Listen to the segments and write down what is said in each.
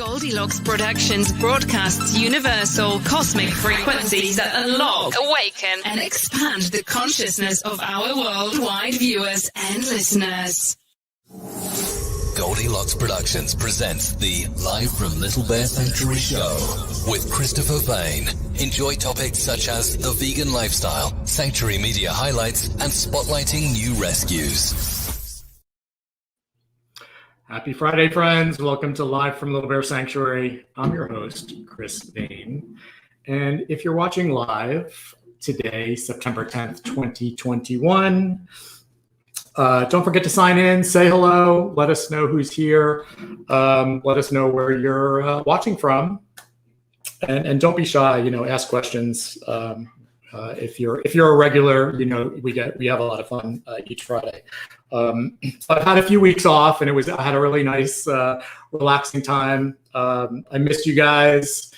Goldylocks Productions broadcasts universal cosmic frequencies that unlock, awaken, and expand the consciousness of our worldwide viewers and listeners. Goldylocks Productions presents the Live from Little Bear Sanctuary show with Christopher Vane. Enjoy topics such as the vegan lifestyle, sanctuary media highlights, and spotlighting new rescues. Happy Friday, friends. Welcome to Live from Little Bear Sanctuary. I'm your host, Chris Vane. And if you're watching live today, September 10th, 2021, don't forget to sign in, say hello, let us know who's here, let us know where you're watching from, and don't be shy. Ask questions. If you're a regular, we have a lot of fun each Friday. I've had a few weeks off, and I had a really nice, relaxing time. I missed you guys,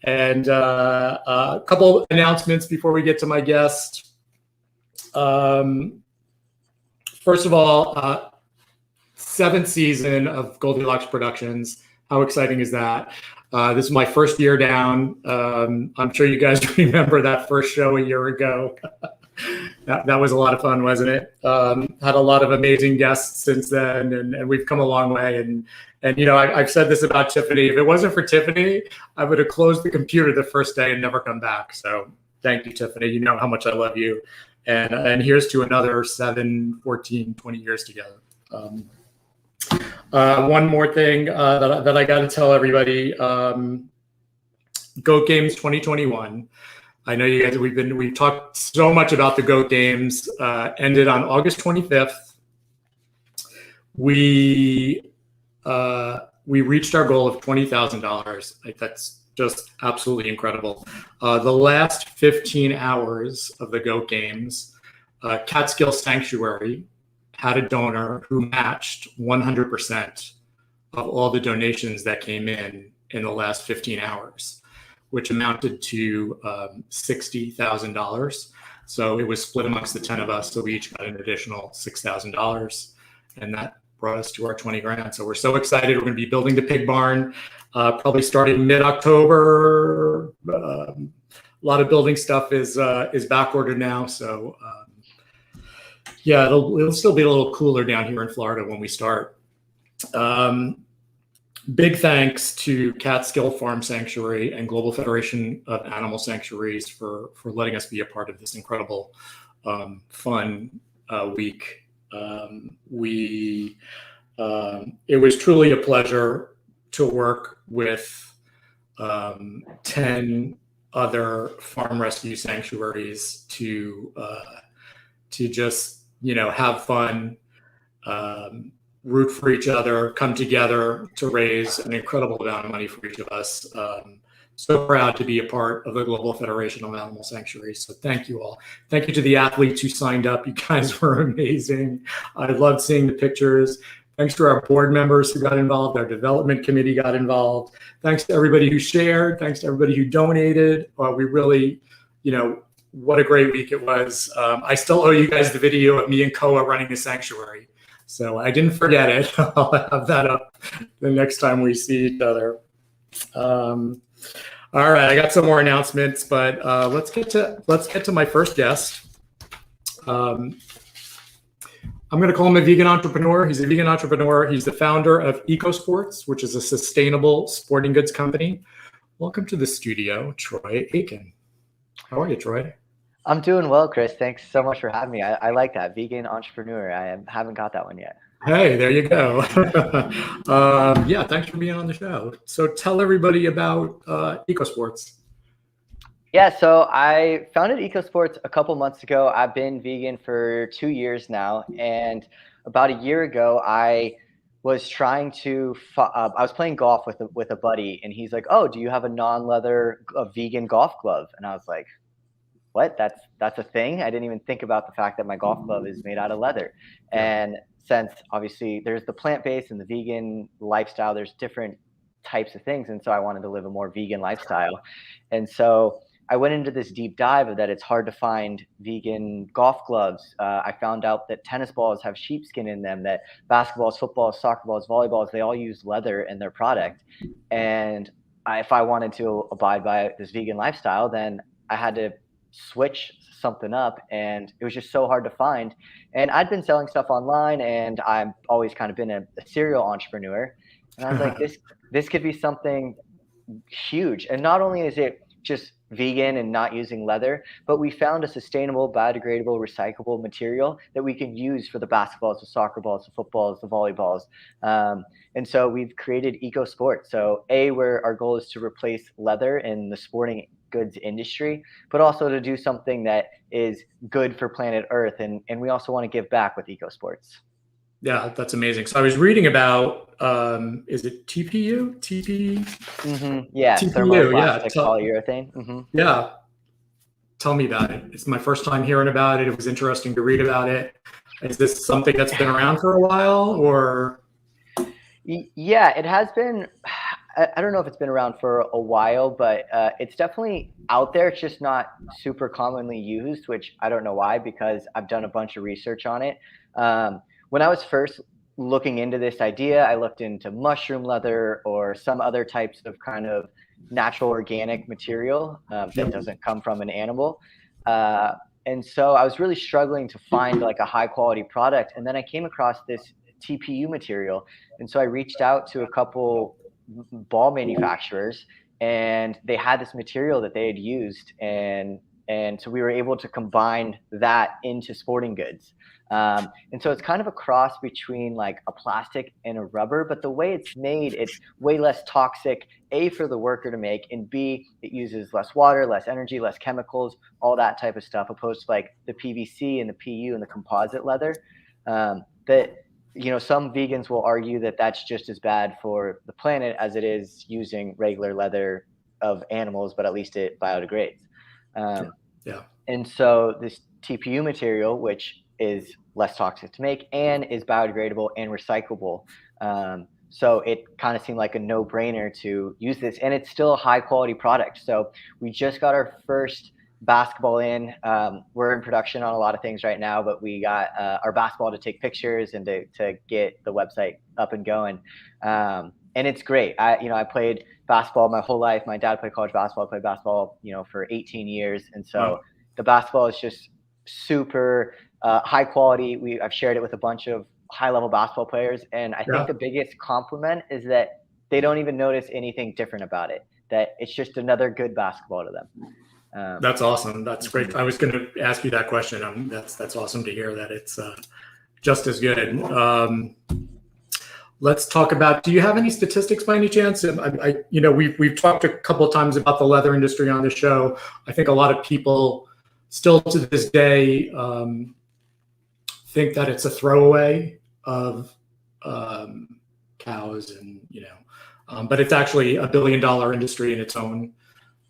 and a couple announcements before we get to my guest. First of all, 7th season of Goldylocks Productions. How exciting is that? This is my first year down. I'm sure you guys remember that first show a year ago. that was a lot of fun, wasn't it? Had a lot of amazing guests since then, and we've come a long way. And I've said this about Tiffany. If it wasn't for Tiffany, I would have closed the computer the first day and never come back. So thank you, Tiffany. You know how much I love you. And here's to another 7, 14, 20 years together. One more thing that I got to tell everybody: Goat Games 2021. I know you guys. We've talked so much about the Goat Games. Ended on August 25th. We reached our goal of $20,000. That's just absolutely incredible. The last 15 hours of the Goat Games, Catskill Sanctuary had a donor who matched 100% of all the donations that came in the last 15 hours, which amounted to $60,000. So it was split amongst the 10 of us. So we each got an additional $6,000, and that brought us to our 20 grand. So we're so excited. We're going to be building the pig barn, probably starting mid-October. A lot of building stuff is back ordered now. So yeah, it'll still be a little cooler down here in Florida when we start. Big thanks to Catskill Farm Sanctuary and Global Federation of Animal Sanctuaries for letting us be a part of this incredible, fun week. It was truly a pleasure to work with 10 other farm rescue sanctuaries to just have fun, root for each other, come together to raise an incredible amount of money for each of us. So proud to be a part of the Global Federation of Animal Sanctuaries. So thank you all. Thank you to the athletes who signed up. You guys were amazing. I loved seeing the pictures. Thanks to our board members who got involved. Our development committee got involved. Thanks to everybody who shared. Thanks to everybody who donated. We really, what a great week it was. I still owe you guys the video of me and Koa running the sanctuary. So I didn't forget it. I'll have that up the next time we see each other. All right, I got some more announcements, but let's get to my first guest. I'm going to call him a vegan entrepreneur. He's a vegan entrepreneur. He's the founder of EcoSports, which is a sustainable sporting goods company. Welcome to the studio, Troy Akin. How are you, Troy? I'm doing well, Chris. Thanks so much for having me. I like that, vegan entrepreneur. I haven't got that one yet. Hey, there you go. Yeah, thanks for being on the show. So tell everybody about EcoSports. Yeah, so I founded EcoSports a couple months ago. I've been vegan for 2 years now, and about a year ago, I was trying to. I was playing golf with a buddy, and he's like, "Oh, do you have a non-leather vegan golf glove?" And I was like, what? That's a thing? I didn't even think about the fact that my golf glove is made out of leather. And since obviously there's the plant-based and the vegan lifestyle, there's different types of things. And so I wanted to live a more vegan lifestyle. And so I went into this deep dive of that it's hard to find vegan golf gloves. I found out that tennis balls have sheepskin in them, that basketballs, footballs, soccer balls, volleyballs, they all use leather in their product. And if I wanted to abide by this vegan lifestyle, then I had to switch something up, and it was just so hard to find. And I'd been selling stuff online, and I've always kind of been a serial entrepreneur. And I was like, this could be something huge. And not only is it just vegan and not using leather, but we found a sustainable, biodegradable, recyclable material that we can use for the basketballs, the soccer balls, the footballs, the volleyballs. And so we've created EcoSport. So where our goal is to replace leather in the sporting goods industry, but also to do something that is good for planet Earth. And we also want to give back with EcoSports. Yeah, that's amazing. So I was reading about, is it TPU? Yeah, TPU, thermoplastic polyurethane. Yeah, tell me about it. It's my first time hearing about it. It was interesting to read about it. Is this something that's been around for a while, or? Yeah, it has been. I don't know if it's been around for a while, but it's definitely out there. It's just not super commonly used, which I don't know why, because I've done a bunch of research on it. When I was first looking into this idea, I looked into mushroom leather or some other types of kind of natural organic material that doesn't come from an animal. And so I was really struggling to find like a high quality product. And then I came across this TPU material. And so I reached out to a couple ball manufacturers, and they had this material that they had used. And so we were able to combine that into sporting goods. And so it's kind of a cross between like a plastic and a rubber, but the way it's made, it's way less toxic, A, for the worker to make, and B, it uses less water, less energy, less chemicals, all that type of stuff, opposed to like the PVC and the PU and the composite leather. That, you know, some vegans will argue that that's just as bad for the planet as it is using regular leather of animals, but at least it biodegrades. And so this TPU material, which is less toxic to make and is biodegradable and recyclable. So it kind of seemed like a no-brainer to use this, and it's still a high-quality product. So we just got our first basketball in. We're in production on a lot of things right now, but we got our basketball to take pictures and to get the website up and going. And it's great. I played basketball my whole life. My dad played college basketball. I played basketball, for 18 years. And so the basketball is just super high quality. I've shared it with a bunch of high level basketball players. And I think the biggest compliment is that they don't even notice anything different about it, that it's just another good basketball to them. That's awesome. That's great. I was going to ask you that question. That's awesome to hear that it's just as good. Let's talk about, do you have any statistics by any chance? We've talked a couple of times about the leather industry on the show. I think a lot of people still to this day think that it's a throwaway of cows and, but it's actually $1 billion industry in its own.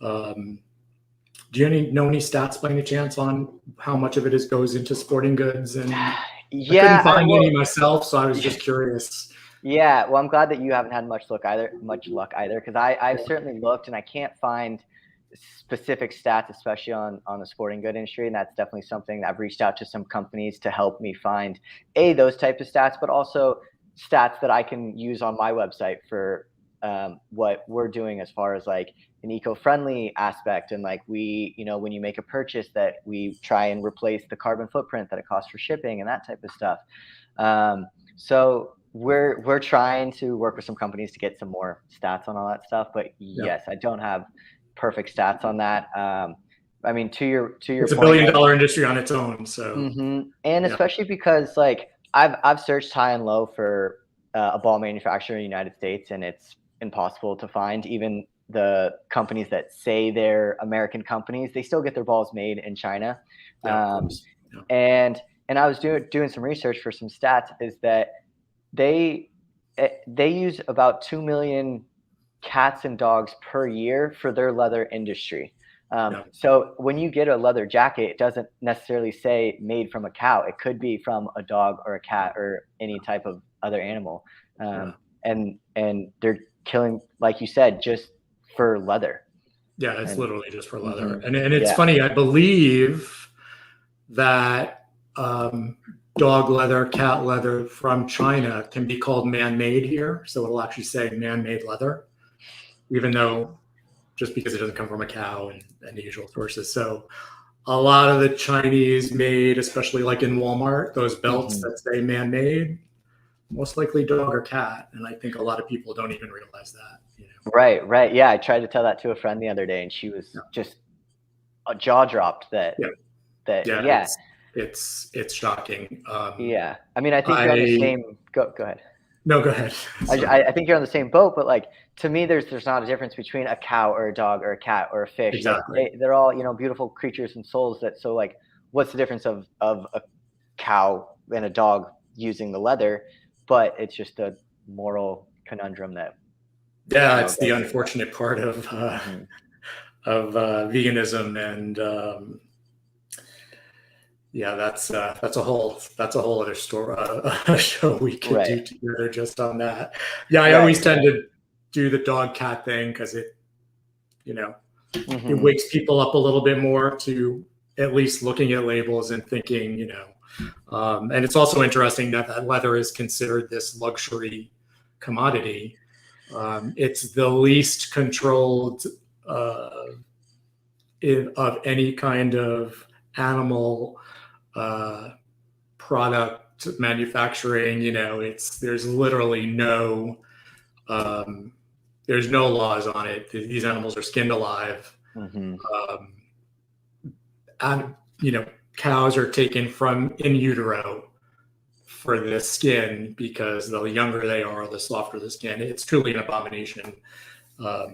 Do you know any stats by any chance on how much of it goes into sporting goods? And I couldn't find any myself, so I was just curious. Yeah, well, I'm glad that you haven't had much luck either, because I've certainly looked and I can't find specific stats, especially on the sporting good industry. And that's definitely something that I've reached out to some companies to help me find those type of stats, but also stats that I can use on my website for what we're doing as far as like an eco-friendly aspect. And like when you make a purchase, that we try and replace the carbon footprint that it costs for shipping and that type of stuff. So we're trying to work with some companies to get some more stats on all that stuff. But yes, I don't have perfect stats on that. I mean, to your it's point, $1 billion industry on its own. So and especially because like I've searched high and low for a ball manufacturer in the United States, and it's impossible to find. Even the companies that say they're American companies, they still get their balls made in China. And I was doing some research for some stats, is that they use about 2 million cats and dogs per year for their leather industry. So when you get a leather jacket, it doesn't necessarily say made from a cow. It could be from a dog or a cat or any type of other animal. And they're killing, like you said, just for leather. Yeah, it's And, literally just for leather. mhm. And it's Yeah. funny, I believe that dog leather, cat leather from China can be called man-made here. So it'll actually say man-made leather, even though just because it doesn't come from a cow and the usual sources. So a lot of the Chinese made, especially like in Walmart, those belts that say man-made, most likely dog or cat. And I think a lot of people don't even realize that, you know. Right. Yeah, I tried to tell that to a friend the other day, and she was just jaw dropped that Yeah. that Yeah, yeah. it's shocking. Yeah. I mean, I think you're on the same go ahead. No, go ahead. I think you're on the same boat, but like to me, there's not a difference between a cow or a dog or a cat or a fish. Exactly. Like they're all, you know, beautiful creatures and souls. That so like, what's the difference of a cow and a dog using the leather? But it's just a moral conundrum that. Yeah, it's the unfortunate part of veganism, and yeah, that's a whole other story, a show we could do together just on that. Yeah, I always tend to do the dog cat thing because it, you know, it wakes people up a little bit more to at least looking at labels and thinking, you know, and it's also interesting that leather is considered this luxury commodity. It's the least controlled of any kind of animal product manufacturing. You know, there's literally no there's no laws on it. These animals are skinned alive. And you know, cows are taken from in utero for the skin because the younger they are, the softer the skin. It's truly an abomination. The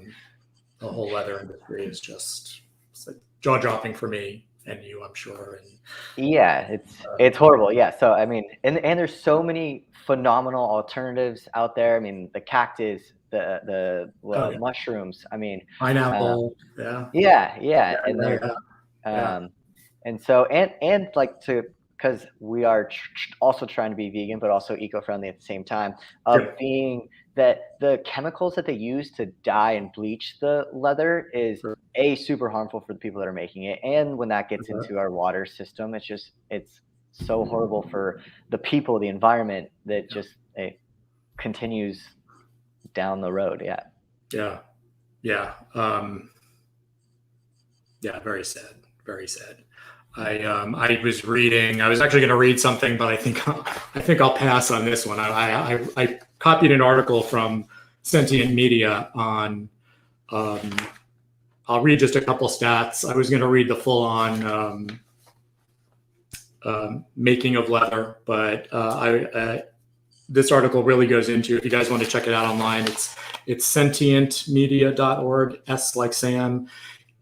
whole leather industry is just like jaw dropping for me and you, I'm sure. And yeah, it's horrible. Yeah. So I mean, and there's so many phenomenal alternatives out there. I mean, the cactus, the mushrooms. I mean, pineapple. Yeah. And so and like because we are also trying to be vegan, but also eco-friendly at the same time, of being that the chemicals that they use to dye and bleach the leather is super harmful for the people that are making it. And when that gets into our water system, it's so horrible for the people, the environment, that just it continues down the road. Yeah. Very sad. I was reading. I was actually going to read something, but I think I'll pass on this one. I copied an article from Sentient Media on. I'll read just a couple stats. I was going to read the full-on making of leather, but this article really goes into. If you guys want to check it out online, it's sentientmedia.org. S like Sam,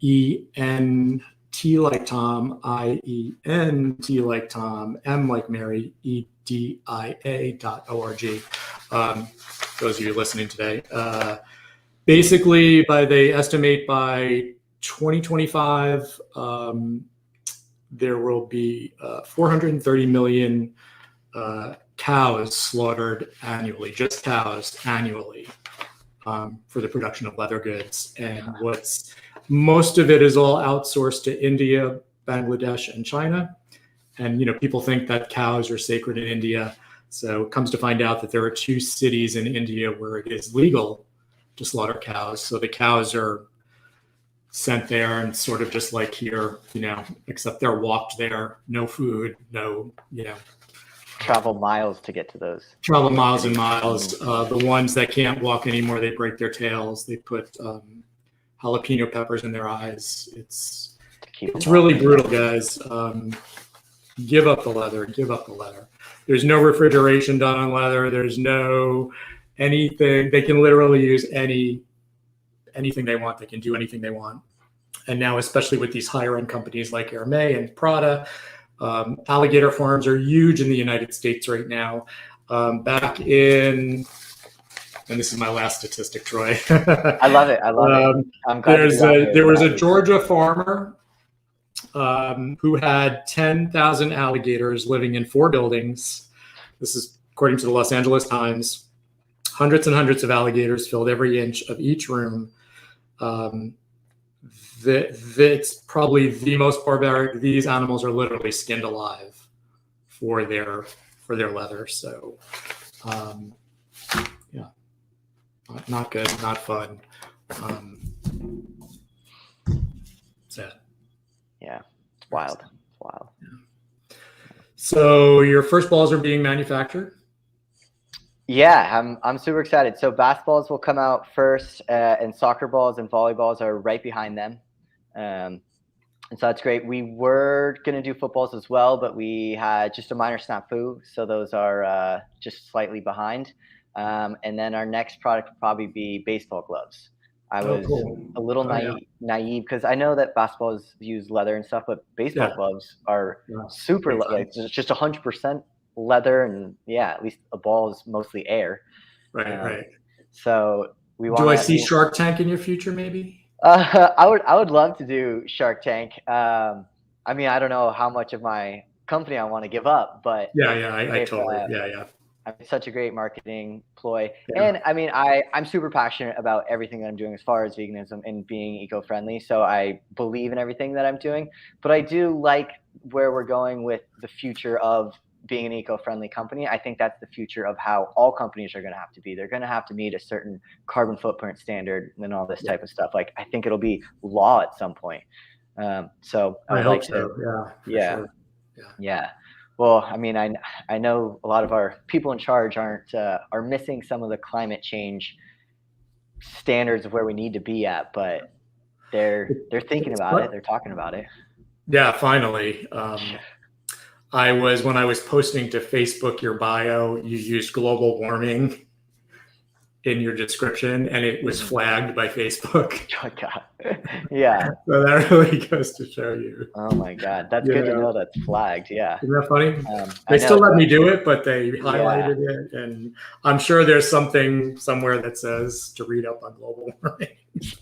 EN. T like Tom, IENT like Tom, M like Mary, EDIA.org. Those of you listening today. Basically, they estimate by 2025, there will be 430 million cows slaughtered annually, just cows annually, for the production of leather goods. And most of it is all outsourced to India, Bangladesh, and China. And, you know, people think that cows are sacred in India. So it comes to find out that there are 2 cities in India where it is legal to slaughter cows. So the cows are sent there and sort of just like here, you know, except they're walked there, no food, no, you know. Travel miles to get to those. Travel miles and miles. The ones that can't walk anymore, they break their tails. They put jalapeno peppers in their eyes. It's really brutal, guys. Give up the leather. There's no refrigeration done on leather. There's no anything. They can literally use anything they want. They can do anything they want. And now, especially with these higher end companies like Hermès and Prada, alligator farms are huge in the United States right now. Back in, and this is my last statistic, Troy. I love it. I'm glad there was a Georgia farmer who had 10,000 alligators living in 4 buildings. This is according to the Los Angeles Times. Hundreds and hundreds of alligators filled every inch of each room. that's probably the most barbaric. These animals are literally skinned alive for their leather. So, yeah, not good, not fun. Sad. Yeah, it's wild. It's wild. Yeah. So your first balls are being manufactured? Yeah, I'm super excited. So basketballs will come out first, and soccer balls and volleyballs are right behind them. And so that's great. We were going to do footballs as well, but we had just a minor snafu. So those are just slightly behind. And then our next product would probably be baseball gloves. I was a little naive because I know that basketballs use leather and stuff, but baseball gloves are super like it's just 100% leather, and at least a ball is mostly air. Right. So we want. Do I see Shark Tank in your future, maybe? I would love to do Shark Tank. I mean, I don't know how much of my company I want to give up, but I totally. I mean, such a great marketing ploy. And I mean, I'm super passionate about everything that I'm doing as far as veganism and being eco-friendly. So I believe in everything that I'm doing, but I do like where we're going with the future of being an eco-friendly company. I think that's the future of how all companies are going to have to be. They're going to have to meet a certain carbon footprint standard and all this type of stuff. Like, I think it'll be law at some point. So I would like to. Sure. Yeah. Well, I mean, I know a lot of our people in charge are missing some of the climate change standards of where we need to be at, but they're thinking about it. They're talking about it. Yeah, finally. When I was posting to Facebook your bio, you used global warming in your description, and it was flagged by Facebook. Oh God. Yeah. So that really goes to show you. Oh my God, that's good to know that's flagged. Yeah. Isn't that funny? They still let me do it, but they highlighted it, and I'm sure there's something somewhere that says to read up on global warming.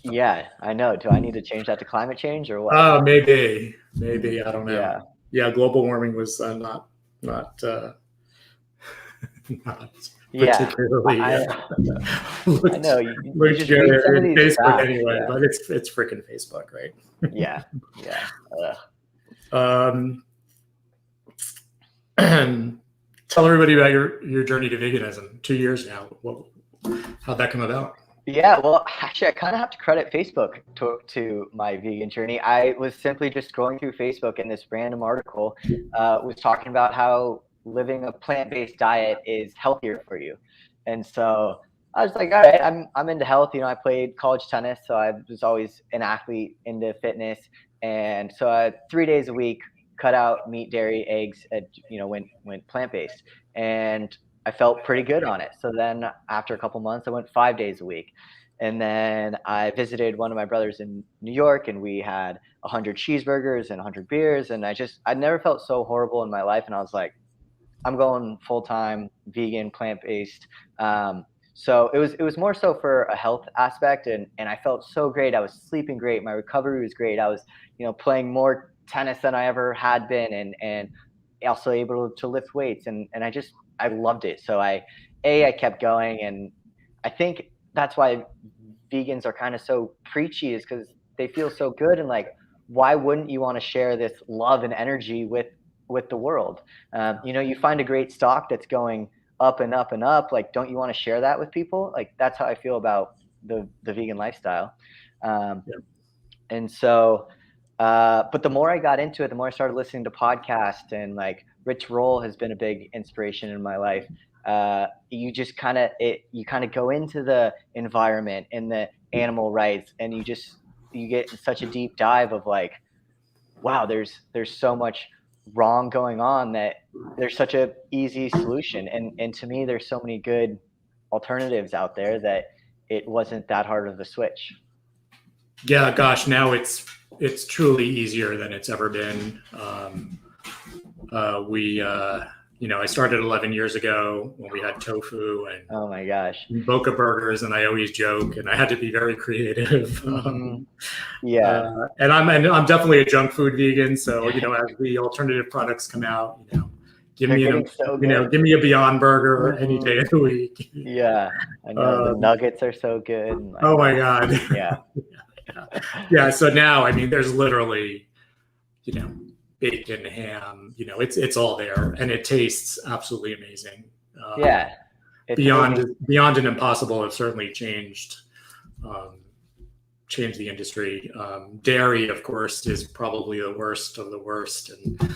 Yeah, I know. Do I need to change that to climate change or what? Oh, maybe. I don't know. Yeah, global warming was not particularly. I know. You just read some of these Facebook facts, anyway, but it's freaking Facebook, right? Yeah. Tell everybody about your journey to veganism. 2 years now. How'd that come about? Yeah, well, actually, I kind of have to credit Facebook to my vegan journey. I was simply just scrolling through Facebook, and this random article was talking about how living a plant-based diet is healthier for you. And so I was like, all right, I'm into health. You know, I played college tennis, so I was always an athlete into fitness. And so I 3 days a week cut out meat, dairy, eggs, went plant-based. And I felt pretty good on it. So then after a couple months, I went 5 days a week. And then I visited one of my brothers in New York, and we had 100 cheeseburgers and 100 beers. And I never felt so horrible in my life. And I was like, I'm going full-time vegan, plant-based. So it was more so for a health aspect. And I felt so great. I was sleeping great. My recovery was great. I was, playing more tennis than I ever had been, and also able to lift weights. And I loved it. So I kept going, and I think that's why vegans are kind of so preachy, is because they feel so good. And like, why wouldn't you want to share this love and energy with the world? You find a great stock that's going up and up and up. Like, don't you want to share that with people? Like, that's how I feel about the vegan lifestyle. And so, but the more I got into it, the more I started listening to podcasts, and like Rich Roll has been a big inspiration in my life. You just kind of go into the environment and the animal rights, and you get such a deep dive of like, wow, there's so much wrong going on that there's such a easy solution. And to me, there's so many good alternatives out there that it wasn't that hard of a switch. Yeah, gosh, now it's truly easier than it's ever been. I started 11 years ago when we had tofu and oh my gosh, Boca burgers, and I always joke, and I had to be very creative. And I'm definitely a junk food vegan. So as the alternative products come out, give me a Beyond Burger any day of the week. Yeah, I know the nuggets are so good. Oh my God. Yeah. Yeah. So now, I mean, there's literally, bacon, ham, it's all there, and it tastes absolutely amazing. Yeah. Beyond an impossible have certainly changed the industry. Dairy, of course, is probably the worst of the worst, and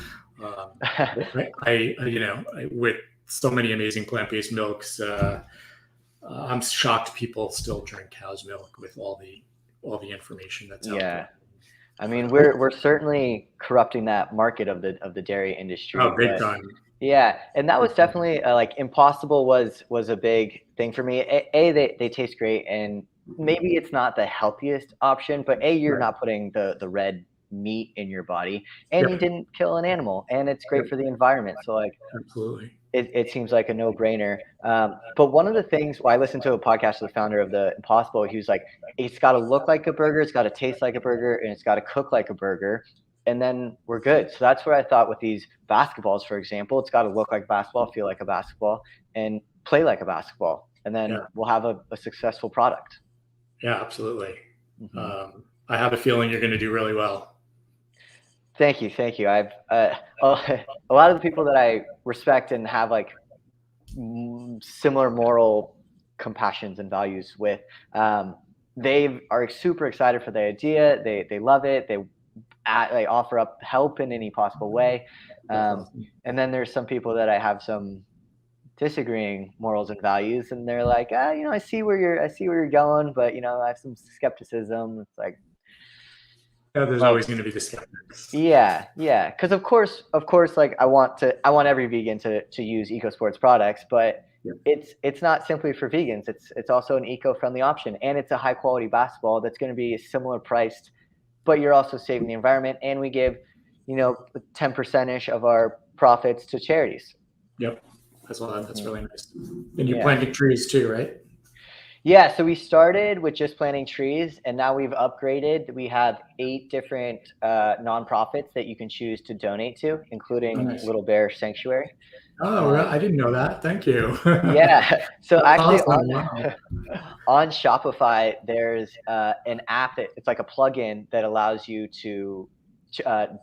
with so many amazing plant-based milks, I'm shocked people still drink cow's milk with all the information that's out there. I mean, we're certainly corrupting that market of the dairy industry. Oh, big time. Yeah, and that was definitely like Impossible was a big thing for me. They taste great, and maybe it's not the healthiest option, but you're not putting the red meat in your body, and you didn't kill an animal, and it's great for the environment. So like, absolutely, it seems like a no-brainer. But one of the things, I listened to a podcast of the founder of the Impossible. He was like, it's got to look like a burger, it's got to taste like a burger, and it's got to cook like a burger, and then we're good. So that's what I thought with these basketballs, for example. It's got to look like a basketball, feel like a basketball, and play like a basketball, and then we'll have a successful product. Yeah, absolutely. Mm-hmm. I have a feeling you're going to do really well. Thank you. I've a lot of the people that I respect and have like similar moral compassions and values with, they are super excited for the idea. They love it. They offer up help in any possible way. And then there's some people that I have some disagreeing morals and values, and they're like, I see where you're going, but I have some skepticism. It's like, there's always going to be the skeptics. Yeah. Because of course, like I want every vegan to use EcoSports products, but it's not simply for vegans. It's also an eco-friendly option, and it's a high quality basketball that's going to be similar priced, but you're also saving the environment, and we give 10% of our profits to charities. Yep, that's really nice. And you're planting trees too, right? Yeah, so we started with just planting trees, and now we've upgraded. We have 8 different nonprofits that you can choose to donate to, including Little Bear Sanctuary. Oh, I didn't know that. Thank you. Yeah. So actually awesome. on Shopify, there's an app it's like a plugin that allows you to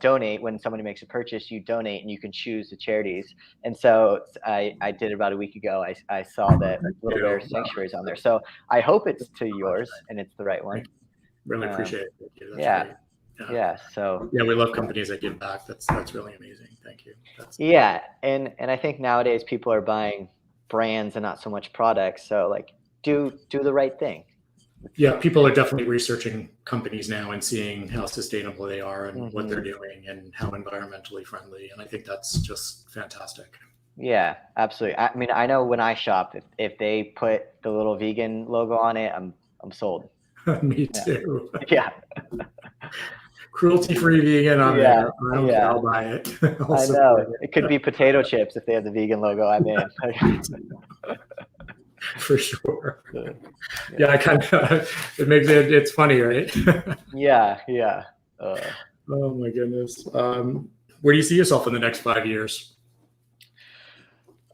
donate. When somebody makes a purchase, you donate, and you can choose the charities. And so I did it about a week ago. I saw that Little Bear Sanctuary is on there. So I hope it's to yours and it's the right one. Really appreciate it. That's great. Yeah. So we love companies that give back. That's really amazing. Thank you. And I think nowadays people are buying brands and not so much products. So like do the right thing. Yeah, people are definitely researching companies now and seeing how sustainable they are and what they're doing and how environmentally friendly. And I think that's just fantastic. Yeah, absolutely. I mean, I know when I shop, if they put the little vegan logo on it, I'm sold. Me too. Yeah. Cruelty-free vegan on there. I don't care. I'll buy it. I know. It could be potato chips if they have the vegan logo. I'm in. For sure. Yeah, I kind of. It's funny, right? Yeah. Oh my goodness. Where do you see yourself in the next 5 years?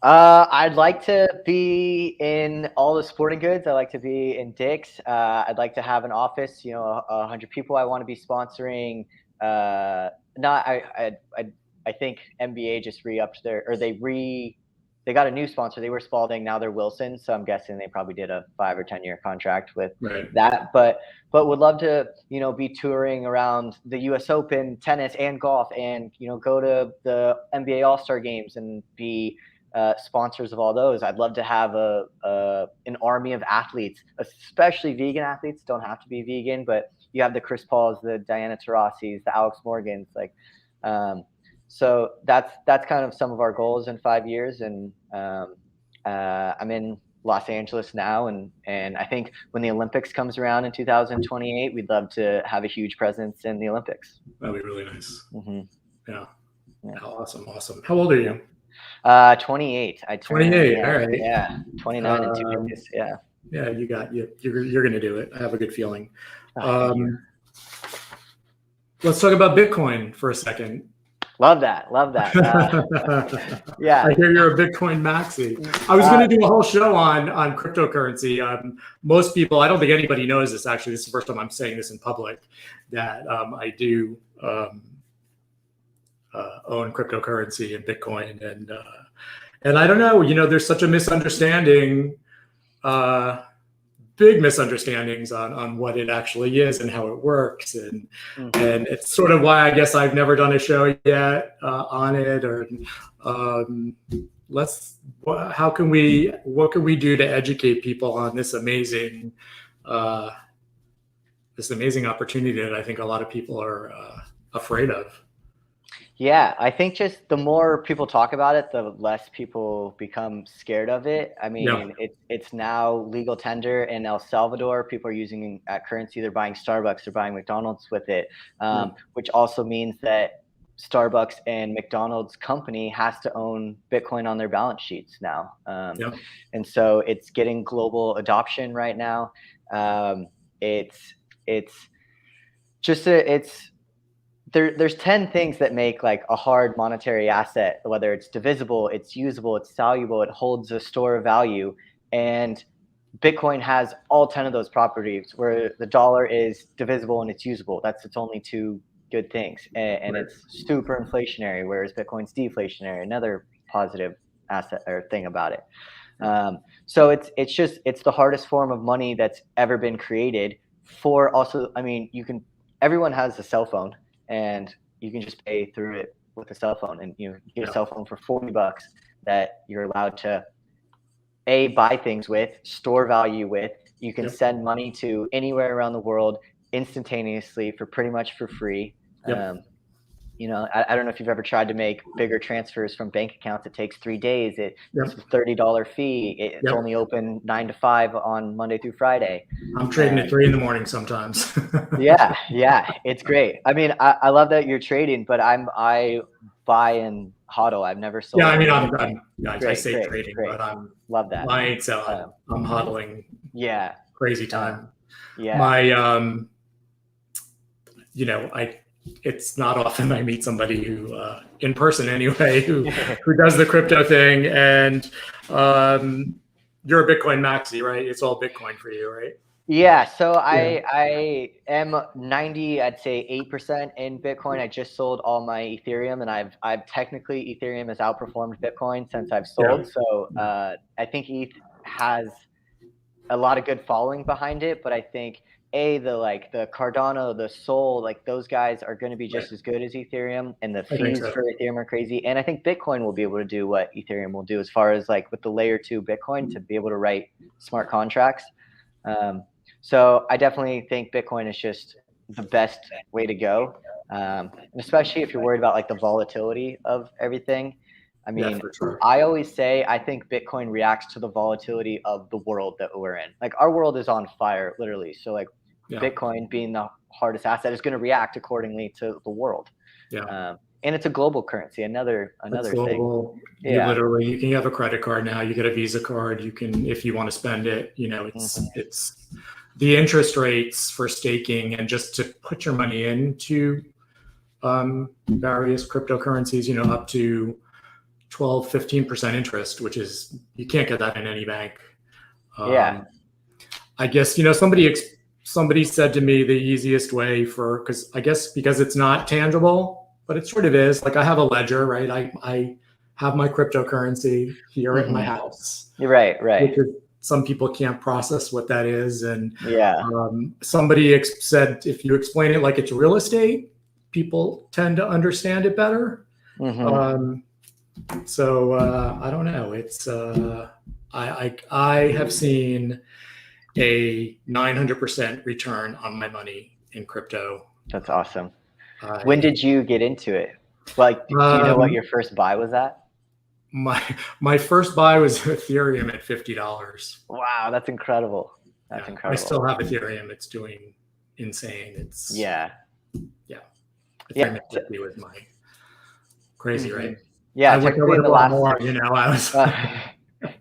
I'd like to be in all the sporting goods. I'd like to be in Dick's. I'd like to have an office. 100 people. I want to be sponsoring. I think NBA just re-upped they got a new sponsor. They were Spalding, now they're Wilson. So I'm guessing they probably did a 5 or 10 year contract with that. But would love to, be touring around the US Open, tennis and golf, and, go to the NBA All-Star games and be sponsors of all those. I'd love to have an army of athletes, especially vegan athletes. Don't have to be vegan, but you have the Chris Pauls, the Diana Taurasi's, the Alex Morgans, so that's kind of some of our goals in 5 years. And I'm in Los Angeles now, and I think when the Olympics comes around in 2028, we'd love to have a huge presence in the Olympics. That'd be really nice. Mm-hmm. Yeah. Awesome. How old are you? 28. I turned 28. All right. Yeah. 29 in 2 years. Yeah. Yeah, you're gonna do it. I have a good feeling. Let's talk about Bitcoin for a second. Love that. Yeah. I hear you're a Bitcoin maxi. I was going to do a whole show on cryptocurrency. Most people, I don't think anybody knows this, actually. This is the first time I'm saying this in public, that I do own cryptocurrency and Bitcoin. And I don't know, there's such a misunderstanding, big misunderstandings on what it actually is and how it works, and it's sort of why I guess I've never done a show yet on it. Or what can we do to educate people on this amazing opportunity that I think a lot of people are afraid of. Yeah, I think just the more people talk about it, the less people become scared of it. I mean, it's now legal tender in El Salvador. People are using that currency. They're buying Starbucks, they're buying McDonald's with it, which also means that Starbucks and McDonald's company has to own Bitcoin on their balance sheets now. And so it's getting global adoption right now. There's 10 things that make like a hard monetary asset, whether it's divisible, it's usable, it's soluble, it holds a store of value. And Bitcoin has all 10 of those properties, where the dollar is divisible and it's usable. That's its only two good things. And it's super inflationary, whereas Bitcoin's deflationary, another positive asset or thing about it. So it's the hardest form of money that's ever been created. For also, I mean, everyone has a cell phone, and you can just pay through it with a cell phone, and you get a cell phone for $40 that you're allowed to buy things with, store value with. You can send money to anywhere around the world instantaneously for pretty much for free. I don't know if you've ever tried to make bigger transfers from bank accounts. It takes 3 days. It's a $30 fee. It's only open 9 to 5 on Monday through Friday. I'm trading at 3 a.m. sometimes. yeah, it's great. I mean, I love that you're trading, but I buy and hodl. I've never sold. Yeah, I mean, I say trading, but I'm love that. Buying, selling. I'm hodling. Yeah, crazy time. Yeah, it's not often I meet somebody who, in person anyway, who does the crypto thing. And you're a Bitcoin maxi, right? It's all Bitcoin for you, right? Yeah. So I am 90, I'd say 8% in Bitcoin. I just sold all my Ethereum, and I've technically, Ethereum has outperformed Bitcoin since I've sold. So I think ETH has a lot of good following behind it, but I think the Cardano, the Sol, like those guys are going to be just as good as Ethereum, and the fees for Ethereum are crazy. And I think Bitcoin will be able to do what Ethereum will do as far as like with the layer 2 Bitcoin to be able to write smart contracts. So I definitely think Bitcoin is just the best way to go. And especially if you're worried about like the volatility of everything. I mean, I always say, I think Bitcoin reacts to the volatility of the world that we're in. Like our world is on fire, literally. So like Bitcoin being the hardest asset is going to react accordingly to the world. And it's a global currency. Another global thing. You can have a credit card now. You get a Visa card. You can, if you want to spend it. It's the interest rates for staking and just to put your money into various cryptocurrencies. Up to 12-15% interest, which is, you can't get that in any bank. I guess somebody said to me the easiest way because it's not tangible, but it sort of is. Like I have a ledger, right? I have my cryptocurrency here at my house. Right. Because some people can't process what that is, and somebody said if you explain it like it's real estate, people tend to understand it better. So I don't know. It's I have seen a 900% return on my money in crypto. That's awesome. When did you get into it? Like, do you know what your first buy was at? My first buy was Ethereum at $50. Wow, that's incredible. That's incredible. I still have Ethereum. It's doing insane. It's Ethereum at 50 was my crazy, right? Yeah, I wish I would have bought more. I was.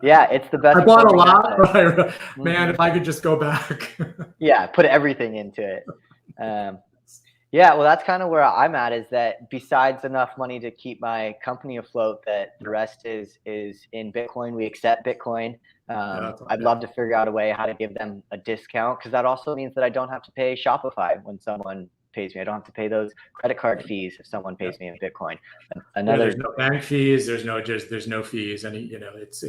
It's the best. I bought a lot, but man, if I could just go back. Put everything into it. Yeah, well, that's kind of where I'm at, is that besides enough money to keep my company afloat, that the rest is in Bitcoin. We accept Bitcoin. I'd love to figure out a way how to give them a discount, because that also means that I don't have to pay Shopify when someone pays me. I don't have to pay those credit card fees if someone pays me in Bitcoin. There's no bank fees. There's no fees. Any, it's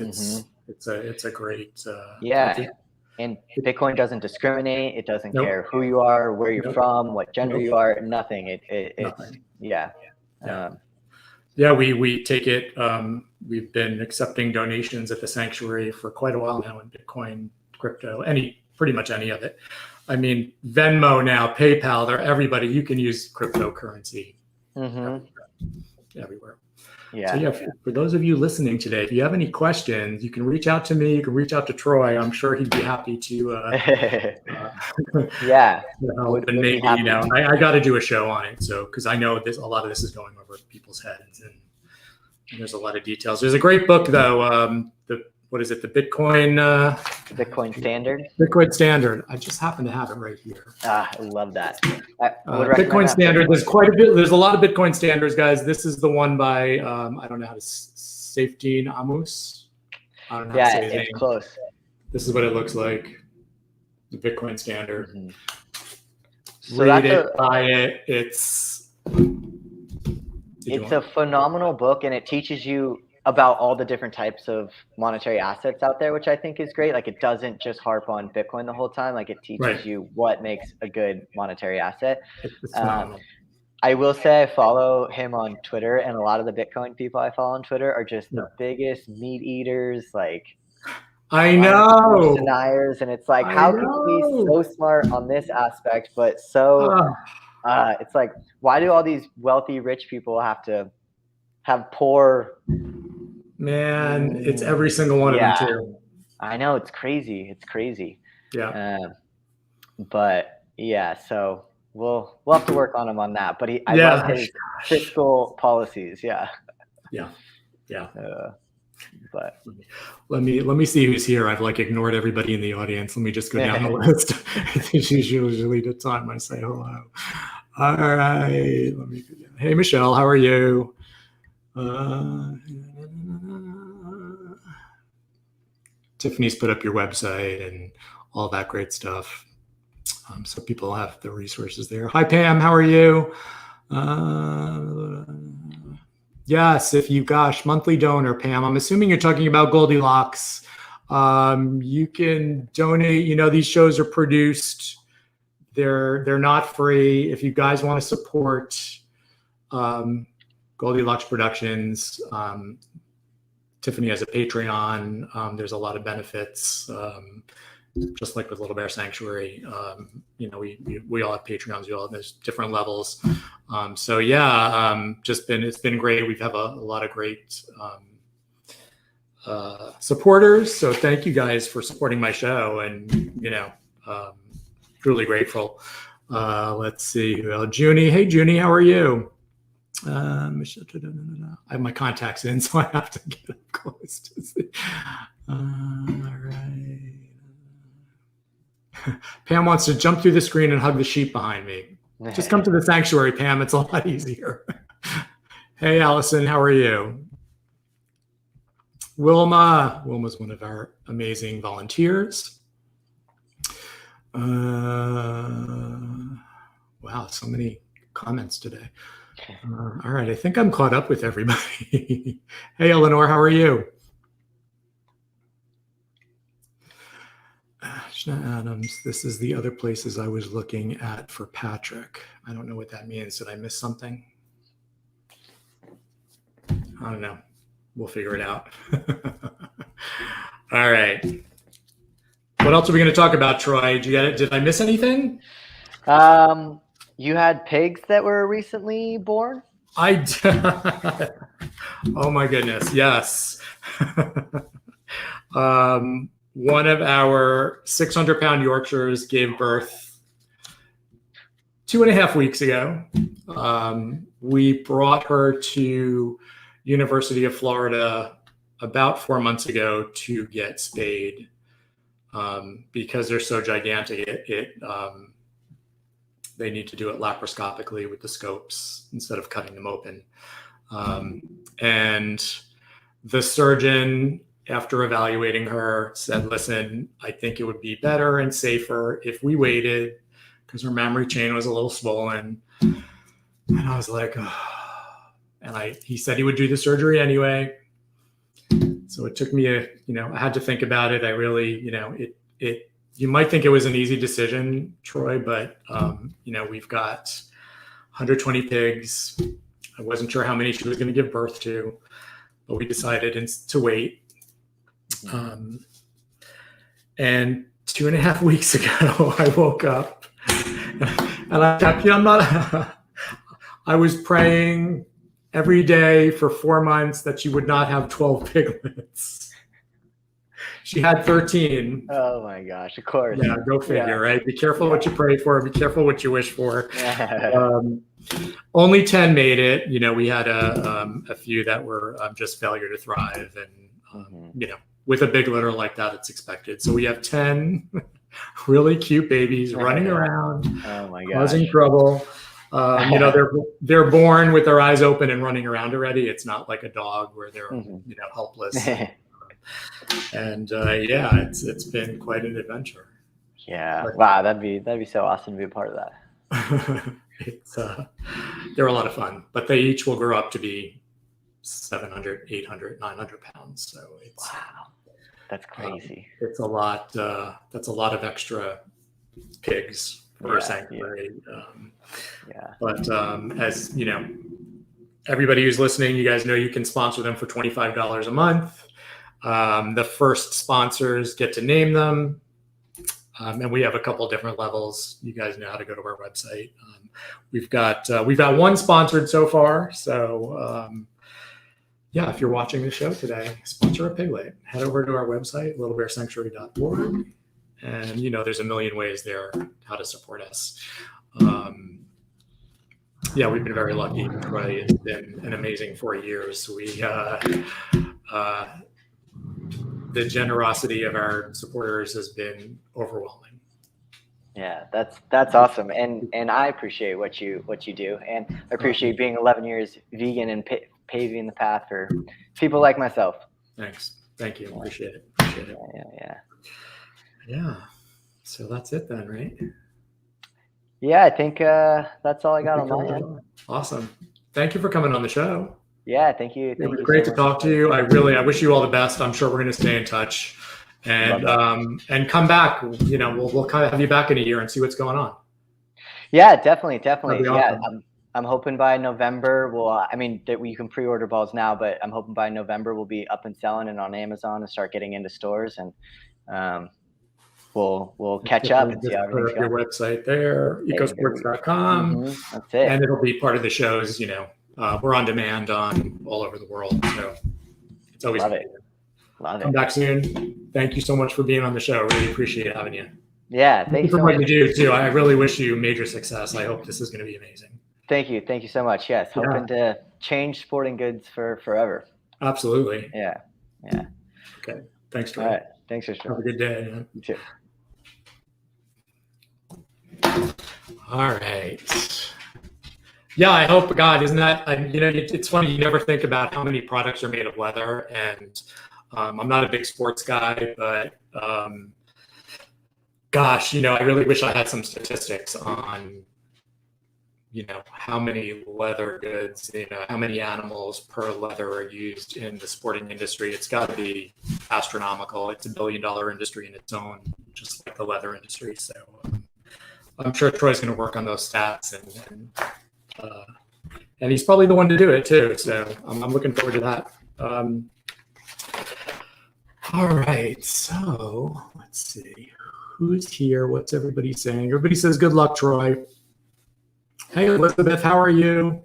a great. And Bitcoin doesn't discriminate. It doesn't Nope. care who you are, where you're from, what gender you are. Nothing. Nothing. We take it. We've been accepting donations at the sanctuary for quite a while now in Bitcoin, crypto, pretty much any of it. I mean, Venmo now, PayPal, everybody. You can use cryptocurrency everywhere. Yeah. So for those of you listening today, if you have any questions, you can reach out to me. You can reach out to Troy. I'm sure he'd be happy to. Help. And maybe I got to do a show on it. So because I know a lot of this is going over people's heads, and there's a lot of details. There's a great book though. What is it? The Bitcoin Standard. Bitcoin Standard. I just happen to have it right here. I love that. Bitcoin Standard. There's quite a bit. There's a lot of Bitcoin standards, guys. This is the one by I don't know how to Safety Amos. I don't know. Yeah, it's close. This is what it looks like. The Bitcoin Standard. Mm-hmm. So read it, buy it. It's a phenomenal book, and it teaches you about all the different types of monetary assets out there, which I think is great. Like, it doesn't just harp on Bitcoin the whole time. Like, it teaches you what makes a good monetary asset. I will say I follow him on Twitter, and a lot of the Bitcoin people I follow on Twitter are just the biggest meat eaters. Like, I know. Deniers, and it's like, how can you be so smart on this aspect, but so it's like, why do all these wealthy rich people have to have poor? Man, it's every single one of them too. I know, it's crazy. Yeah. But yeah, so we'll have to work on him on that. But I love his fiscal policies. Yeah. But let me see who's here. I've ignored everybody in the audience. Let me just go down the list. It's usually the time I say hello. All right. Let me go down. Hey, Michelle, how are you? Tiffany's put up your website and all that great stuff. So people have the resources there. Hi, Pam. How are you? Yes, monthly donor, Pam. I'm assuming you're talking about Goldylocks. You can donate. These shows are produced. They're not free. If you guys want to support Goldylocks Productions, Tiffany has a Patreon. There's a lot of benefits. Just like with Little Bear Sanctuary, we all have Patreons. There's different levels. It's been great. We have a lot of great supporters. So thank you guys for supporting my show, and truly grateful. Let's see. Junie. Hey, Junie, how are you? I have my contacts in, so I have to get up close to see. All right. Pam wants to jump through the screen and hug the sheep behind me. Just come to the sanctuary, Pam. It's a lot easier. Hey, Allison, how are you? Wilma's one of our amazing volunteers. Wow, so many comments today. All right, I think I'm caught up with everybody. Hey, Eleanor, how are you? Adams, this is the other places I was looking at for Patrick. I don't know what that means. Did I miss something? I don't know. We'll figure it out. All right. What else are we going to talk about, Troy? Did you get it? Did I miss anything? You had pigs that were recently born? Oh my goodness. Yes. One of our 600-pound Yorkshires gave birth 2.5 weeks ago. We brought her to University of Florida about 4 months ago to get spayed because they're so gigantic. they need to do it laparoscopically with the scopes instead of cutting them open. And the surgeon, after evaluating her, said, listen, I think it would be better and safer if we waited because her mammary chain was a little swollen. And I was like, oh. And he said he would do the surgery anyway. So it took me I had to think about it. I really, you might think it was an easy decision, Troy, but, we've got 120 pigs. I wasn't sure how many she was going to give birth to, but we decided to wait. And 2.5 weeks ago, I woke up and I was praying every day for 4 months that she would not have 12 piglets. She had 13. Oh my gosh, of course. Yeah, go figure, right? Be careful what you pray for. Be careful what you wish for. Only 10 made it. We had a few that were just failure to thrive. And, with a big litter like that, it's expected. So we have 10 really cute babies running around, causing trouble. They're born with their eyes open and running around already. It's not like a dog where they're helpless. And it's been quite an adventure. Yeah, wow, that'd be so awesome to be a part of that. They're a lot of fun, but they each will grow up to be 700, 800, 900 pounds. So it's that's crazy. It's a lot. That's a lot of extra pigs for a sanctuary. But as everybody who's listening, you guys know you can sponsor them for $25 a month. The first sponsors get to name them. And we have a couple different levels. You guys know how to go to our website. We've got one sponsored so far. So if you're watching the show today, sponsor a piglet. Head over to our website, littlebearsanctuary.org. And there's a million ways there how to support us. We've been very lucky. Troy, it's been an amazing 4 years. The generosity of our supporters has been overwhelming. Yeah, that's awesome, and I appreciate what you do, and I appreciate being 11 years vegan and paving the path for people like myself. Thanks, thank you, appreciate it. Yeah. So that's it then, right? Yeah, I think that's all I got on my end. Awesome. Thank you for coming on the show. Yeah, thank you. It was great to talk to you. I wish you all the best. I'm sure we're going to stay in touch, and come back. We'll kind of have you back in a year and see what's going on. Yeah, definitely. Awesome. Yeah, I'm hoping by November you can pre-order balls now, but I'm hoping by November we'll be up and selling and on Amazon and start getting into stores, and we'll catch up and see how everything's going. Your website there, ecosports.com. That's it. And it'll be part of the shows. We're on demand all over the world, so it's always Love it. Come back soon. Thank you so much for being on the show. Really appreciate having you. Yeah, thank you for so what much. you do too. I really wish you major success. I hope this is going to be amazing. Thank you so much. Yes, hoping to change sporting goods for forever. Absolutely. Yeah. Okay. Thanks, Troy. All right. Thanks, Ursula. Have a good day. Man. You too. All right. Yeah, I hope, God, isn't that, it's funny, you never think about how many products are made of leather, and I'm not a big sports guy, but gosh, I really wish I had some statistics on, how many leather goods, how many animals per leather are used in the sporting industry. It's got to be astronomical. It's $1 billion industry in its own, just like the leather industry. So I'm sure Troy's going to work on those stats, and he's probably the one to do it too. So I'm looking forward to that. All right. So let's see who's here. What's everybody saying? Everybody says good luck, Troy. Hey, Elizabeth, how are you?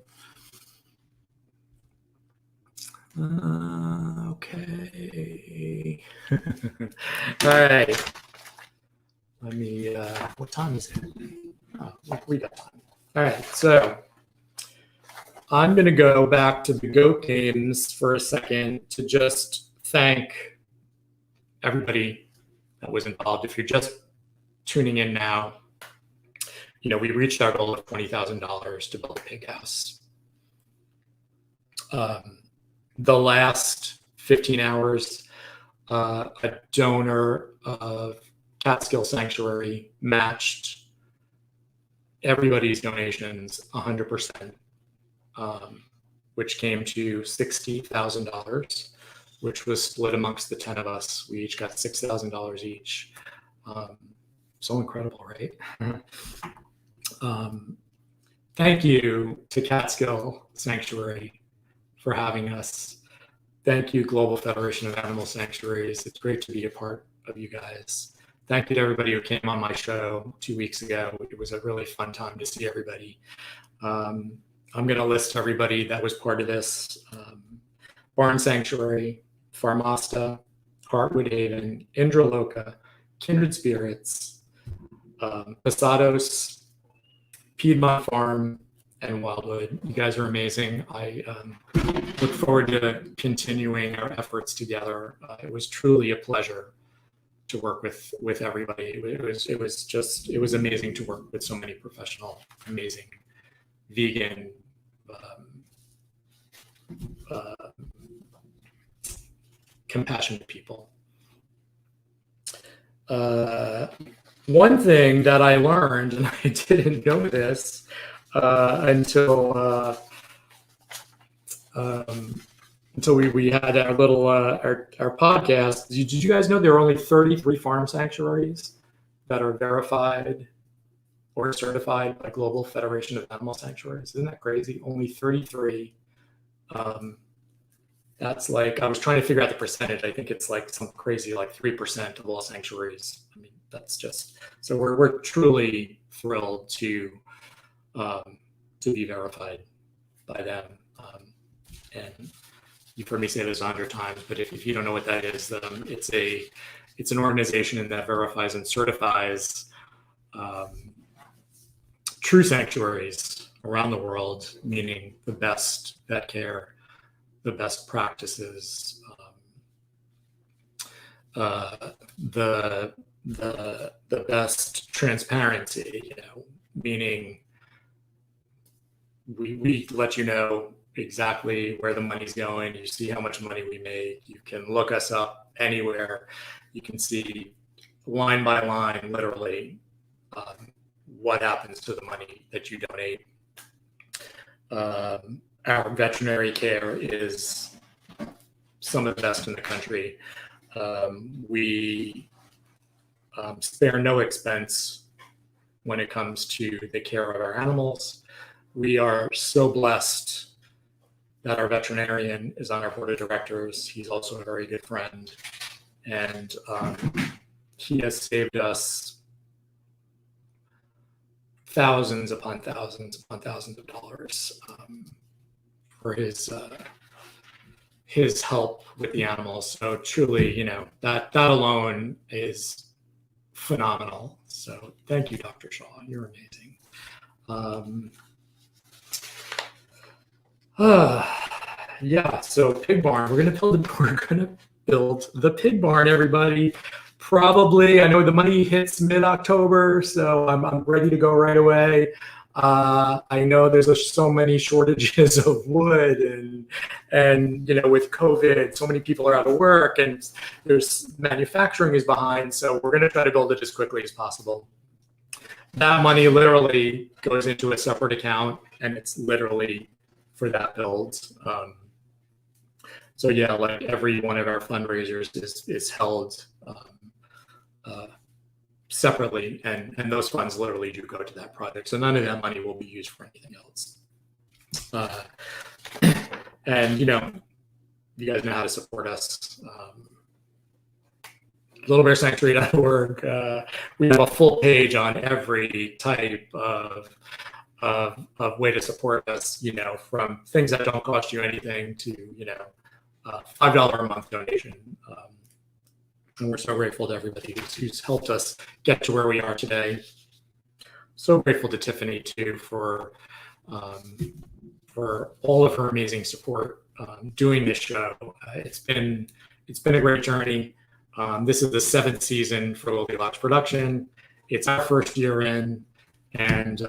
Okay. All right. Let me, what time is it? Oh, we got time. All right. So I'm going to go back to the GOAT games for a second to just thank everybody that was involved. If you're just tuning in now, we reached our goal of $20,000 to build a pig house. The last 15 hours, a donor of Catskill Sanctuary matched everybody's donations 100%, which came to $60,000, which was split amongst the 10 of us. We each got $6,000 each. So incredible, right? Thank you to Catskill Sanctuary for having us. Thank you, Global Federation of Animal Sanctuaries. It's great to be a part of you guys. Thank you to everybody who came on my show 2 weeks ago. It was a really fun time to see everybody. I'm going to list everybody that was part of this. Barn Sanctuary, Farmasta, Heartwood Haven, Indraloka, Kindred Spirits, Posados, Piedmont Farm, and Wildwood. You guys are amazing. I look forward to continuing our efforts together. It was truly a pleasure to work with everybody. It was amazing to work with so many professional, amazing, vegan, compassionate people. One thing that I learned, and I didn't know this until we had our little our podcast. Did you guys know there are only 33 farm sanctuaries that are verified or certified by Global Federation of Animal Sanctuaries? Isn't that crazy? Only 33. That's like, I was trying to figure out the percentage. I think it's like some crazy, like 3% of all sanctuaries. I mean, that's just, so we're truly thrilled to be verified by them. And you've heard me say this 100 times, but if you don't know what that is, it's an organization that verifies and certifies true sanctuaries around the world, meaning the best vet care, the best practices, the best transparency, meaning we let you know exactly where the money's going. You see how much money we made. You can look us up anywhere. You can see line by line, literally, what happens to the money that you donate. Our veterinary care is some of the best in the country. We spare no expense when it comes to the care of our animals. We are so blessed that our veterinarian is on our board of directors. He's also a very good friend. And he has saved us thousands upon thousands upon thousands of dollars for his help with the animals. So truly, that alone is phenomenal. So thank you, Dr. Shaw. You're amazing. Yeah. So pig barn. We're gonna build the pig barn, everybody. Probably. I know the money hits mid-October, so I'm ready to go right away. I know there's so many shortages of wood, and with COVID, so many people are out of work, and there's manufacturing is behind. So we're going to try to build it as quickly as possible. That money literally goes into a separate account, and it's literally for that build. So yeah, like every one of our fundraisers is held separately, and those funds literally do go to that project. So none of that money will be used for anything else. And you guys know how to support us. littlebearsanctuary.org. We have a full page on every type of way to support us, from things that don't cost you anything to, $5 a month donation. And we're so grateful to everybody who's helped us get to where we are today. So grateful to Tiffany too for all of her amazing support doing this show. It's been a great journey. This is the 7th season for Goldylocks Production. It's our first year in, and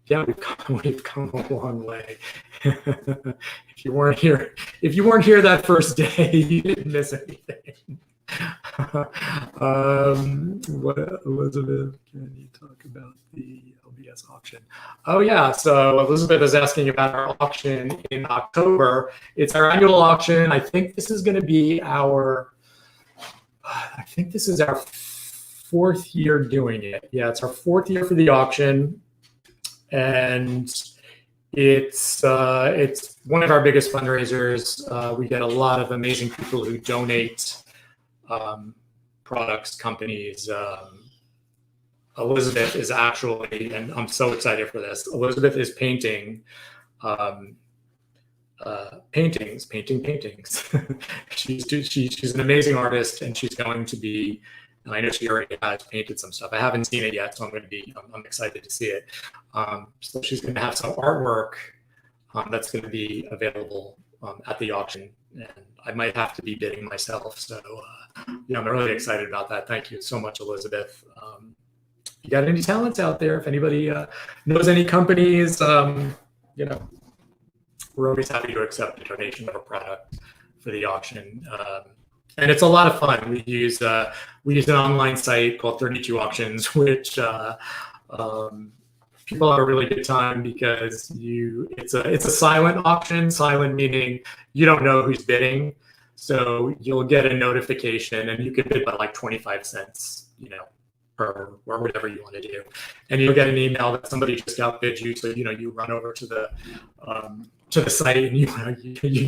yeah, we've come a long way. If you weren't here that first day, you didn't miss anything. What, Elizabeth, can you talk about the LBS auction? Oh yeah, so Elizabeth is asking about our auction in October. It's our annual auction. I think this is going to be our 4th year doing it. Yeah, it's our 4th year for the auction, and it's one of our biggest fundraisers. We get a lot of amazing people who donate products, companies. Elizabeth is actually, and I'm so excited for this, Elizabeth is painting paintings. She's an amazing artist, and she's going to be, I know she already has painted some stuff. I haven't seen it yet, so I'm excited to see it. So she's going to have some artwork that's going to be available at the auction, and I might have to be bidding myself. So yeah, I'm really excited about that. Thank you so much, Elizabeth. You got any talents out there? If anybody knows any companies, we're always happy to accept a donation of a product for the auction. And it's a lot of fun. We use an online site called 32 Auctions, which people have a really good time because it's a silent auction. Silent meaning you don't know who's bidding, so you'll get a notification, and you can bid by like 25 cents, or whatever you want to do, and you'll get an email that somebody just outbid you. So you run over to the site, and you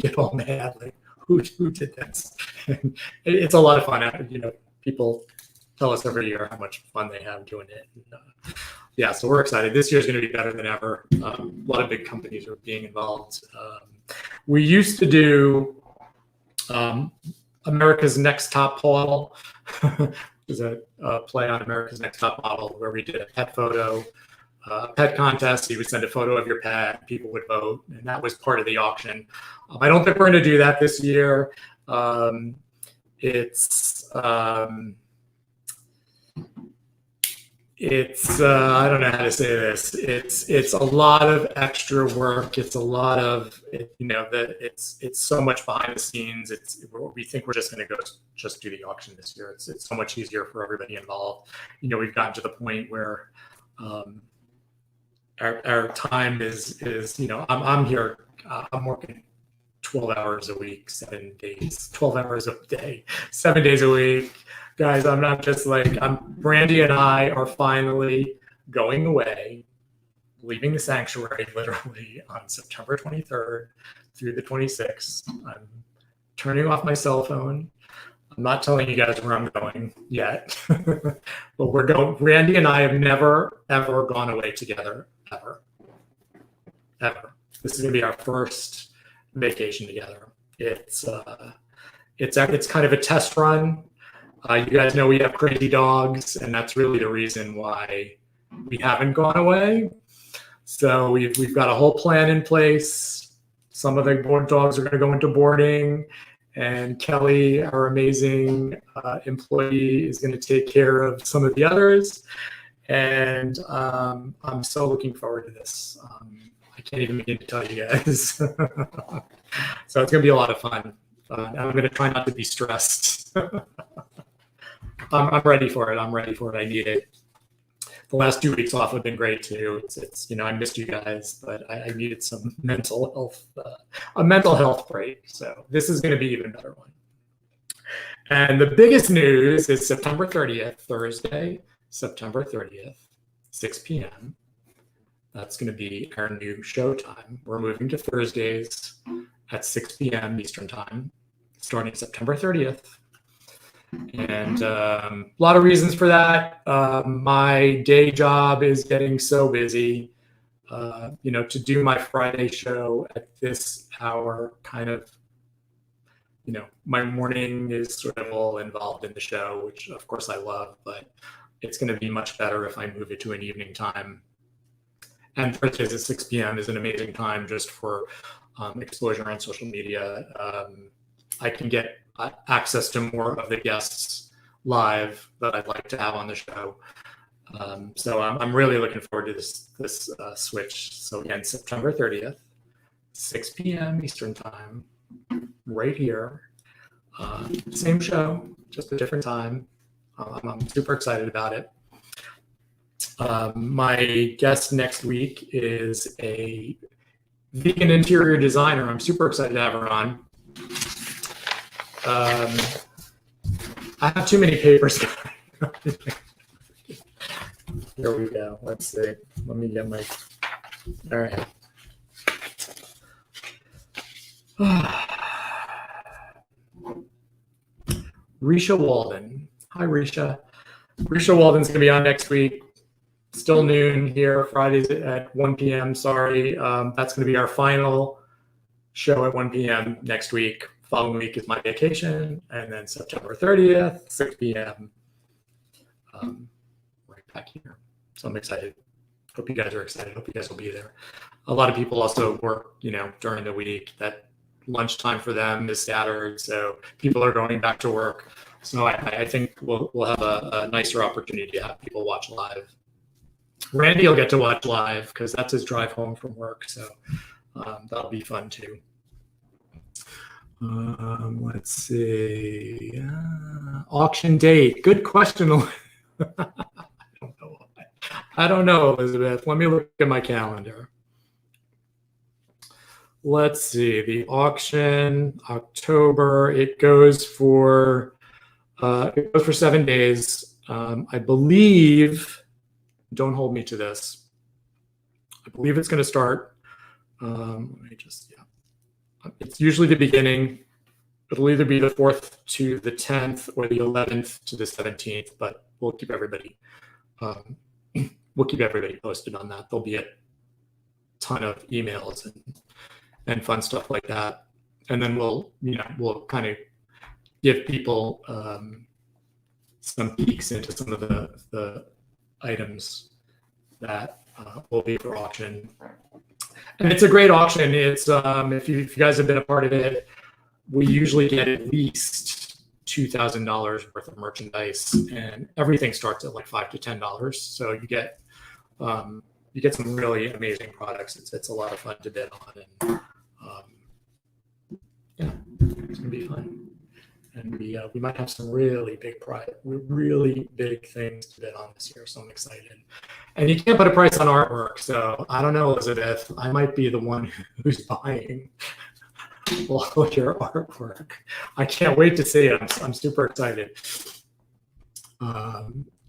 get all mad, like who did this? And it's a lot of fun. People tell us every year how much fun they have doing it. And, yeah, so we're excited. This year's going to be better than ever. A lot of big companies are being involved. We used to do America's Next Top Model, which is a play on America's Next Top Model, where we did a pet photo, pet contest. You would send a photo of your pet, people would vote, and that was part of the auction. I don't think we're going to do that this year. It's I don't know how to say this. It's a lot of extra work. It's a lot of it's so much behind the scenes. We think we're just going to go just do the auction this year. It's so much easier for everybody involved. We've gotten to the point where our time is I'm here. I'm working 12 hours a week, 7 days, 12 hours a day, 7 days a week. Guys, I'm not just Brandy and I are finally going away, leaving the sanctuary literally on September 23rd through the 26th. I'm turning off my cell phone. I'm not telling you guys where I'm going yet, but we're going. Brandy and I have never, ever gone away together, ever. This is going to be our first vacation together. It's kind of a test run. You guys know we have crazy dogs, and that's really the reason why we haven't gone away. So we've got a whole plan in place. Some of the board dogs are going to go into boarding, and Kelly, our amazing employee, is going to take care of some of the others. And I'm so looking forward to this. I can't even begin to tell you guys. So it's going to be a lot of fun. I'm going to try not to be stressed. I'm ready for it. I need it. The last 2 weeks off have been great too. It's I missed you guys, but I needed some a mental health break. So this is going to be an even better one. And the biggest news is September 30th, Thursday, September 30th, 6 p.m. That's going to be our new show time. We're moving to Thursdays at 6 p.m. Eastern time, starting September 30th. And a lot of reasons for that. My day job is getting so busy. To do my Friday show at this hour, kind of, my morning is sort of all involved in the show, which of course I love, but it's going to be much better if I move it to an evening time. And Thursdays at 6 p.m. is an amazing time just for exposure on social media. I can get access to more of the guests live that I'd like to have on the show. So I'm really looking forward to this switch. So again, September 30th, 6 p.m. Eastern time, right here. Same show, just a different time. I'm super excited about it. My guest next week is a vegan interior designer. I'm super excited to have her on. I have too many papers. Here we go. Let's see. Let me get my. All right. Risha Walden. Hi, Risha. Risha Walden's going to be on next week. Still noon here, Fridays at 1 p.m. Sorry. That's going to be our final show at 1 p.m. next week. Following week is my vacation. And then September 30th, 6 p.m. Right back here. So I'm excited. Hope you guys are excited. Hope you guys will be there. A lot of people also work, during the week. That lunchtime for them is scattered. So people are going back to work. So I think we'll have a nicer opportunity to have people watch live. Randy will get to watch live because that's his drive home from work. So that'll be fun too. Let's see. Auction date. Good question. I don't know, Elizabeth. Let me look at my calendar. Let's see. The auction, October. It goes for 7 days. I believe. Don't hold me to this. I believe it's going to start. Let me just. Yeah. It's usually the beginning. It'll either be the 4th to the 10th or the 11th to the 17th, but we'll keep everybody. We'll keep everybody posted on that. There'll be a ton of emails and fun stuff like that. And then we'll kind of give people some peeks into some of the items that will be for auction. And it's a great auction. It's if you guys have been a part of it, we usually get at least $2,000 worth of merchandise, and everything starts at like $5 to $10. So you get some really amazing products. It's a lot of fun to bid on, and yeah, it's gonna be fun. And we might have some really big things to bid on this year. So I'm excited. And you can't put a price on artwork. So I don't know, Elizabeth. I might be the one who's buying all of your artwork. I can't wait to see it. I'm super excited.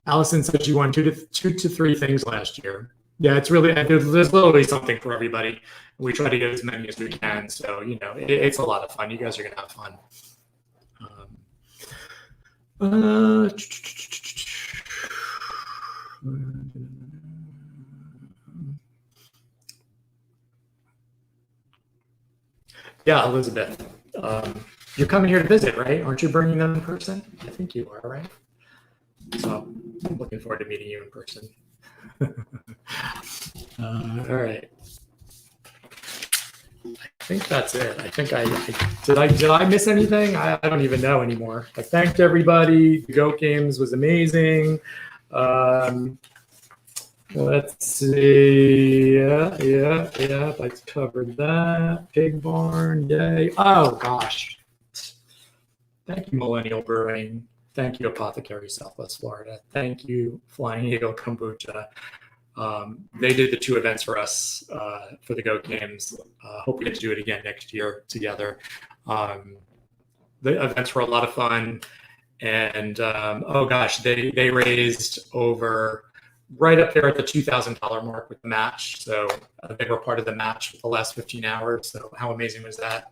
Allison said she won two to three things last year. Yeah, it's really, there's literally something for everybody. We try to get as many as we can. So, it's a lot of fun. You guys are going to have fun. Yeah, Elizabeth, you're coming here to visit, right? Aren't you bringing them in person? I think you are, right? So I'm looking forward to meeting you in person. All right. I think that's it. I think did I miss anything? I don't even know anymore. I thanked everybody. The Goat Games was amazing. Let's see. Yeah. I covered that. Pig Barn. Yay. Oh gosh. Thank you, Millennial Brewing. Thank you, Apothecary Southwest Florida. Thank you, Flying Eagle Kombucha. They did the 2 events for us for the Goat Games. Hope we get to do it again next year together. The events were a lot of fun, and oh gosh, they raised over right up there at the $2,000 mark with the match. So they were part of the match for the last 15 hours. So how amazing was that?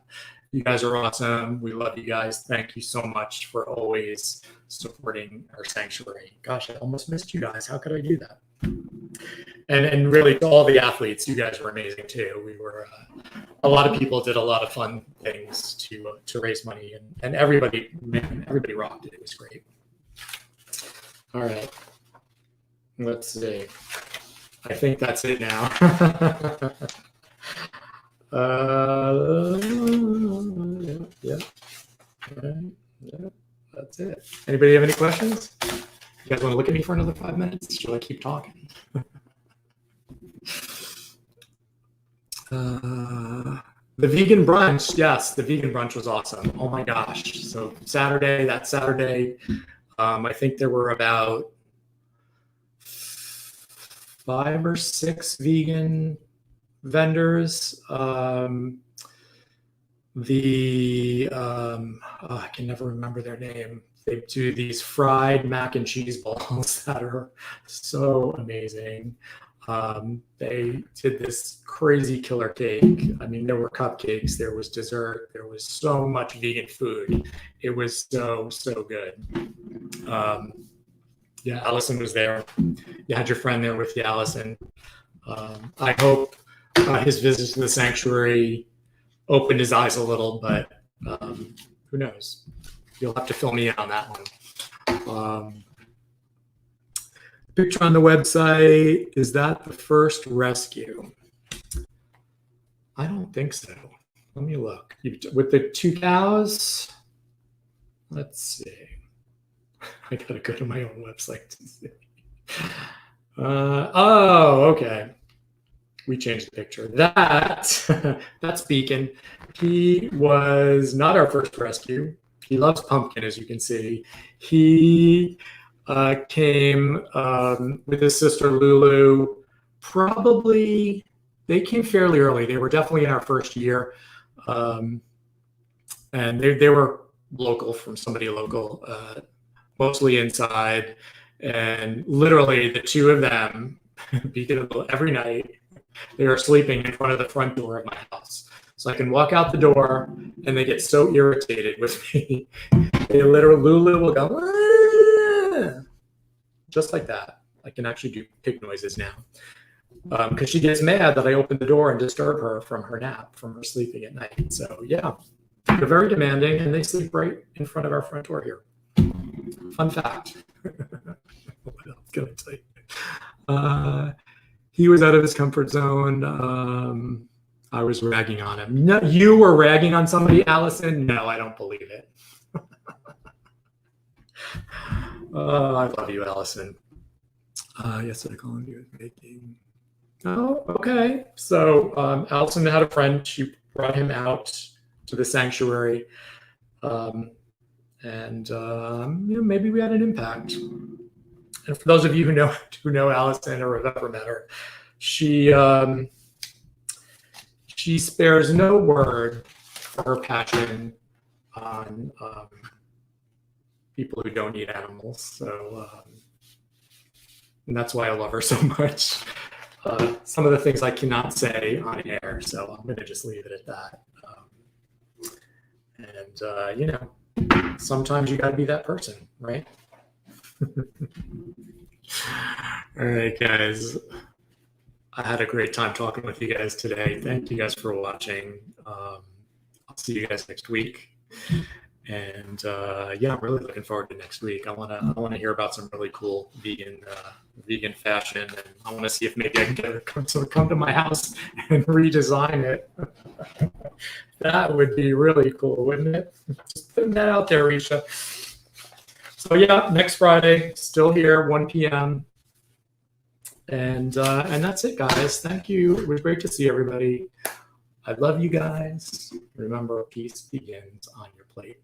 You guys are awesome. We love you guys. Thank you so much for always supporting our sanctuary. Gosh, I almost missed you guys. How could I do that? And really, to all the athletes, you guys were amazing too. We were a lot of people did a lot of fun things to raise money, and everybody rocked it. It was great. All right, let's see. I think that's it now. Yeah, that's it. Anybody have any questions? You guys want to look at me for another 5 minutes? Shall I keep talking? The vegan brunch, yes, the vegan brunch was awesome. Oh my gosh! So that Saturday, I think there were about 5 or 6 vegan vendors. I can never remember their name. They do these fried mac and cheese balls that are so amazing. They did this crazy killer cake. I mean, there were cupcakes, there was dessert, there was so much vegan food. It was so good. Yeah, Allison was there. You had your friend there with you, Allison. I hope his visit to the sanctuary opened his eyes a little, but who knows? You'll have to fill me in on that one. Picture on the website, is that the first rescue? I don't think so. Let me look. With the 2 cows? Let's see. I gotta go to my own website to see. Oh, okay. We changed the picture. That's Beacon. He was not our first rescue. He loves pumpkin, as you can see. He came with his sister Lulu. Probably, they came fairly early. They were definitely in our first year. And they were local, from somebody local, mostly inside. And literally the 2 of them, every night, they were sleeping in front of the front door of my house. So I can walk out the door and they get so irritated with me. They literally, Lulu will go, "Ah!" Just like that. I can actually do pig noises now. Because she gets mad that I open the door and disturb her from her nap, from her sleeping at night. So yeah, they're very demanding and they sleep right in front of our front door here. Fun fact. What else can I tell you? He was out of his comfort zone. I was ragging on him. No, you were ragging on somebody, Allison? No, I don't believe it. I love you, Allison. Yes, I call you making. Oh, okay. So Allison had a friend. She brought him out to the sanctuary. Maybe we had an impact. And for those of you who know Allison or have ever met her, she spares no word for her passion on people who don't eat animals. So, and that's why I love her so much. Some of the things I cannot say on air, so I'm going to just leave it at that. Sometimes you got to be that person, right? All right, guys. I had a great time talking with you guys today. Thank you guys for watching. I'll see you guys next week. And I'm really looking forward to next week. I wanna hear about some really cool vegan fashion, and I want to see if maybe I can get her to come to my house and redesign it. That would be really cool, wouldn't it? Just putting that out there, Risha. So yeah, next Friday, still here, 1 p.m. And that's it, guys. Thank you. It was great to see everybody. I love you guys. Remember, peace begins on your plate.